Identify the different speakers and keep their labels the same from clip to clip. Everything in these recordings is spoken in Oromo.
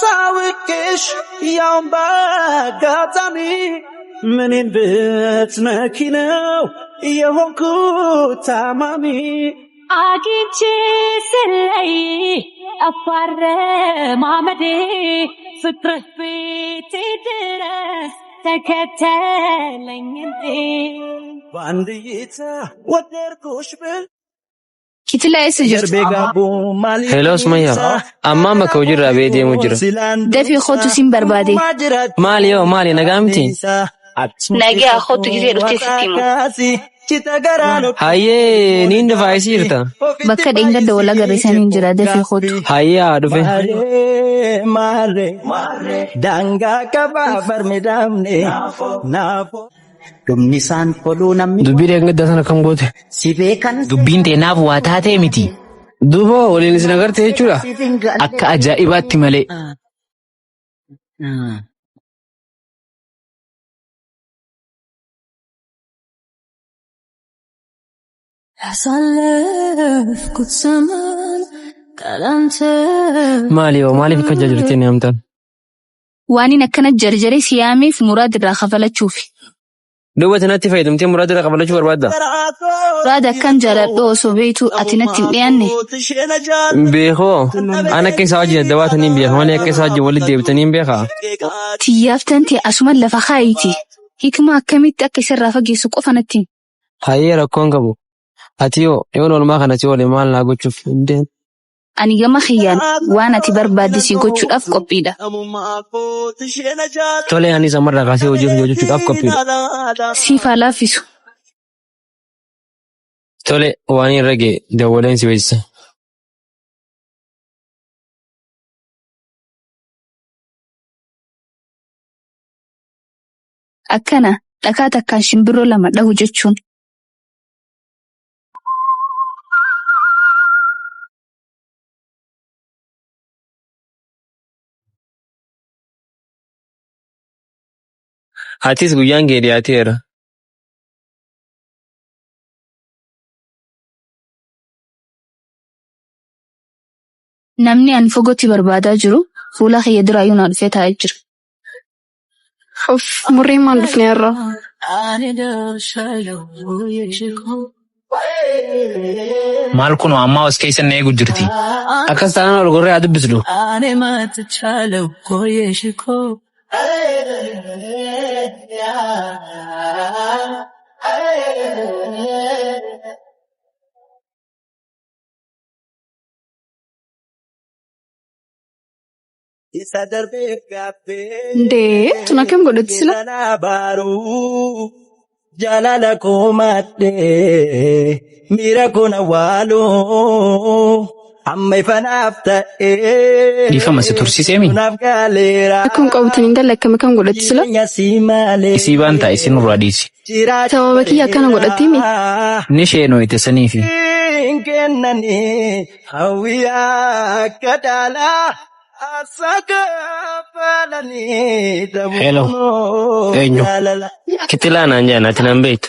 Speaker 1: ታውቂሽ ያውም በአጋጣሚ ምኔን ብትነኪ ነው የሆንኩት ታማሚ
Speaker 2: አግኝቼ ስለይ አፋረ ማመዴ ፍቅርህ ቤቴ ድረስ ተከተለኝ እንዴ
Speaker 1: በአንድ እይታ ወደድኩሽ ብል
Speaker 3: Kitila sijir.
Speaker 4: Hello Sumaya. Amma maka wajirra bee deemu jira.
Speaker 3: Dafii khootu sin barbaade.
Speaker 4: Maali yoo maali nagaamti?
Speaker 3: Nagaa khootu gisee dhuftee sitti himu.
Speaker 4: Hayyee niin dhufaa isii jirta.
Speaker 3: Bakka dheengadda wal agarsiisan hin jira dafii khootu.
Speaker 4: Hayyee haa dhufe.
Speaker 1: Dangaa qabaa barmiidhamne naafoo. Dumnisaan koluu namni.
Speaker 4: Dubbii dheengadda sana kam goote?
Speaker 1: Si beekan.
Speaker 5: Dubbiin teenaaf waa taatee miti.
Speaker 4: Duuba waliin isin agartee jechuudha.
Speaker 5: Akka ajaa'ibaatti malee.
Speaker 4: Maaliif akka jirtee ni amtaan?
Speaker 3: Waan akkana jarjaree siyaameef muraad irraa kafalachuufi.
Speaker 4: Duuba tinatti fayyadamtee muraad irraa kafalachuu barbaadda?
Speaker 3: Muraad akkan jaaladhu osoo beektu ati natti hin dhiyaanne.
Speaker 4: Beekoo an akka isaa wajjin adda baatanii hin beekaa malee akka isaa wajjin walitti deebitanii hin beekaa?
Speaker 3: Tiyyaaftan ta'e asuma lafa kaayiti. Hikma akkamitti akka isarraa fageessu qofa natti.
Speaker 4: Hayyee rakkoon qabu. Ati yoo oolmaa kanatti oole maal naa gochuuf hin
Speaker 3: Ani gama khiyyaan waan ati barbaaddisii gochuudhaaf qophiidha.
Speaker 4: Tole ani samarraa kaasee hojjechuudhaaf qophiidha.
Speaker 3: Siif haa laaffisu.
Speaker 4: Tole waan irra ga'e dawwaleen si beeksisa.
Speaker 3: Akkana dhakaa takkaan shimbirroo lama dhahu jechuun.
Speaker 4: Atis guyyaan kee dhiyaateera.
Speaker 3: Namni ani fogootti barbaadaa jiru fuula kiyya duraayyuu na dhufee taa'ee jira.
Speaker 6: Murrii maal dhufne irra?
Speaker 5: Maal kun ammaa as keessa na eegu jirti.
Speaker 4: Akkas taanaan ol gorree haa dubbisnu.
Speaker 6: Ndee tuna kam godhatti sila?
Speaker 1: Jalala komadde mira kona waalo amma ifanaaf ta'ee.
Speaker 5: Dhiifama si tursiisee mi?
Speaker 6: Akkuma qabutan hin galle akkam kam godhatti sila?
Speaker 5: Isii baan ta'a isin irraa dhiisi.
Speaker 6: Sababa kiyya akkana godhatti mi?
Speaker 5: Ni ishee nooyite saniifi.
Speaker 1: Kennani hawwiyaa akka daalaa.
Speaker 4: Hello. Eenyu. Kitilaa naan jaan ati nan beektu.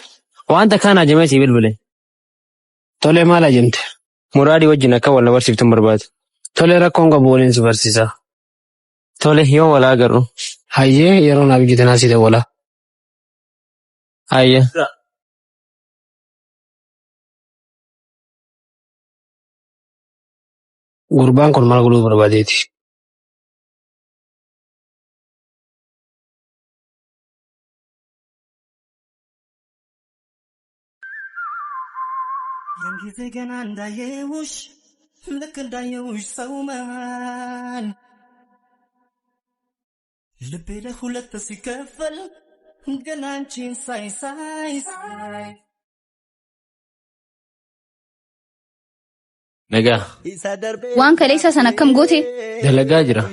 Speaker 4: Wanta kaan ajamee si bilbile. Tole maal ajamte? Muraadii wajjin akka wal barsiiftuun barbaadu. Tole rakkoon qabu waliin si barsiisa. Tole yoo walaa agarru. Hayyee yeroo naaf ijjitanaa si dawwala. Hayyee. Gurbaan kun maal godhuu barbaadeeti?
Speaker 1: Yangize gana ndayewush, lek ndayewush sauman. Lebele hulet sikafal, gananchin sai.
Speaker 4: Nagaa.
Speaker 3: Waan kaleessa sana akkam goote?
Speaker 4: Dalagaa jira.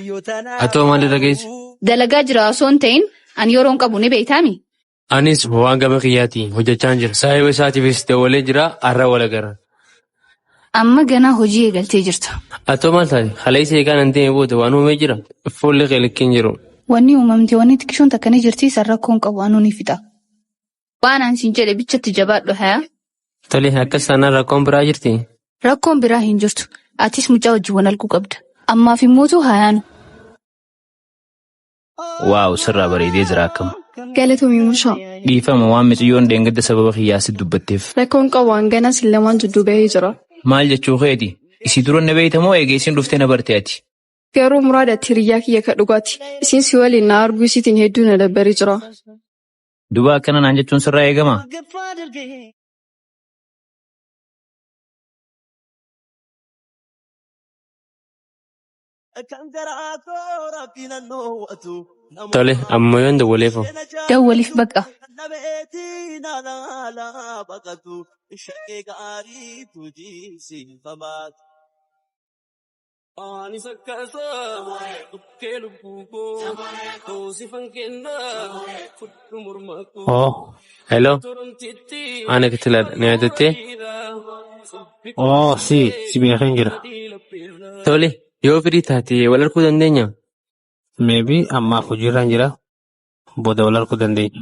Speaker 4: Atoo maal irra geessu?
Speaker 3: Dalagaa jira osoo hin ta'in ani yeroon qabu ni beektaami.
Speaker 4: Anis waan gama kiyyaatti hojjechaa jira. Saayiba isaatiifis dawwalee jira har'a wal agarra.
Speaker 3: Amma ganaa hojii eegaltee jirta.
Speaker 4: Atoo maal taate? Haleessa eegaan hin ta'e booda waan uumee jira. Fuulli kee likkiin jiru.
Speaker 3: Wanni uumamte wanni xiqqishoon takka ni jirti isa rakkoon qabu anuu ni fixa. Waan ansiin jedhe bichatti jabaadhu haa.
Speaker 4: Tole akkas taanaan rakkoon biraa jirti.
Speaker 3: Rakkoon biraa hin jirtu. Atis mucaa wajjin wal arguu qabda. Ammaaf immoo hayaanu.
Speaker 5: Waaw sirraa bareedee jira akkam.
Speaker 6: Galatoomii Mushaa.
Speaker 5: Dhiifama waan miciyyoon deengadda sababa qiyyaasitti dubbatteef.
Speaker 6: Rakkoon qabu hangana sillamaan jidduu bahee jira.
Speaker 5: Maal jechuu keeti? Isii dura na beeyta moo eegeessiin dhuftee na barte ati?
Speaker 6: Garuu muraadatti hiriyyaa kiyya ka dhugaati. Isiin si waliin na arguu isiitiin hedduu na dabbarii jira.
Speaker 5: Duba akkana naan jechuun sirraa eegama?
Speaker 4: Tole, amma yoon dawwaleefoo.
Speaker 3: Dawwaliif baqa.
Speaker 4: Oh, hello. Ana kitila nyaatatte? Oh, si beekan jira. Tole, yoo firii taate wal arguu dandeenya? Maybe ammaaf hojiirraan jira. Booda wal arguu dandeenya.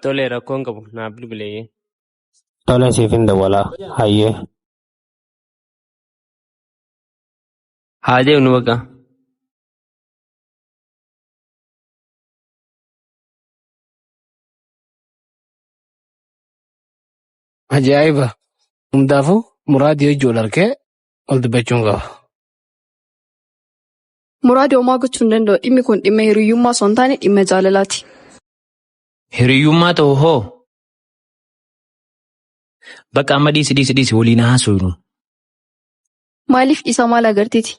Speaker 4: Tole, rakkoon qabu naaf bilbilee. Tole siif hin dawwalaa. Hayyee. Haa deemnu baqa. Ajaa'iba! Hundaafuu muraadii hojii ol argee ol dubbachuun qaba.
Speaker 6: Muraadii homaa gochuu hin danda'u. Dhimmi kun dhimma hiriyyummaa osoo hin taane dhimma jaalalaati.
Speaker 5: Hiriyyummaa ta'u hoo? Bakka amma dhiisi waliin haasofnu.
Speaker 6: Maaliif isa maal agarteeti?